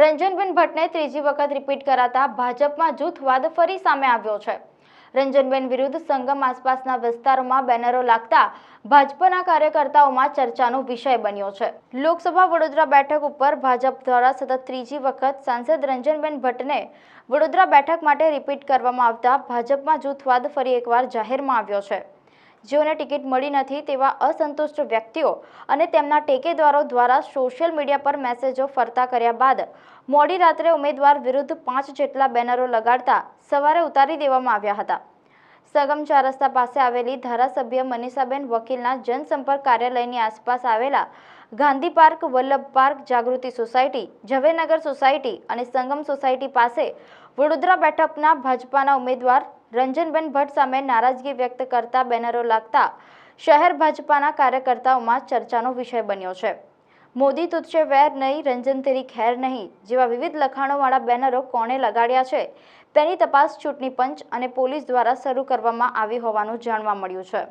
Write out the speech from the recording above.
રંજનબેન ભટ્ટને ત્રીજી વખત રિપીટ કરાતા ભાજપમાં જૂથવાદ ફરી સામે આવ્યો છે। રંજનબેન વિરુદ્ધ સંગમ આસપાસના વિસ્તારોમાં બેનરો લાગતા ભાજપના કાર્યકર્તાઓમાં ચર્ચાનો વિષય બન્યો છે। લોકસભા વડોદરા બેઠક ઉપર ભાજપ દ્વારા સતત ત્રીજી વખત સાંસદ રંજનબેન ભટ્ટને વડોદરા બેઠક માટે રિપીટ કરવામાં આવતા ભાજપમાં જૂથવાદ ફરી એકવાર જાહેરમાં આવ્યો છે। જેઓને ટિકિટ મળી નથી તેવા અસંતુષ્ટ વ્યક્તિઓ અને તેમના ટેકેદારો દ્વારા સોશિયલ મીડિયા પર મેસેજો ફરતા કર્યા બાદ મોડી રાત્રે ઉમેદવાર વિરુદ્ધ 5 જેટલા બેનરો લગાડતા સવારે ઉતારી દેવામાં આવ્યા હતા। સંગમ 4 રસ્તા પાસે આવેલી ધારાસભ્ય મનીષાબેન વકીલના જનસંપર્ક કાર્યાલયની આસપાસ આવેલા ગાંધી પાર્ક, વલ્લભ પાર્ક, જાગૃતિ સોસાયટી, ઝવેરનગર સોસાયટી અને સંગમ સોસાયટી પાસે વડોદરા બેઠકના ભાજપાના ઉમેદવાર રંજનબેન ભટ્ટ સામે નારાજગી વ્યક્ત કરતા બેનરો લાગતા શહેર ભાજપાના કાર્યકર્તાઓમાં ચર્ચાનો વિષય બન્યો છે। મોદી તુझसे वैर नहीं, रंजन तेरी खैर नहीं જેવા વિવિધ લખાણોવાળા બેનરો કોણે લગાડ્યા છે તેની તપાસ ચૂંટણી પંચ અને પોલીસ દ્વારા શરૂ કરવામાં આવી હોવાનું જાણવા મળ્યું છે।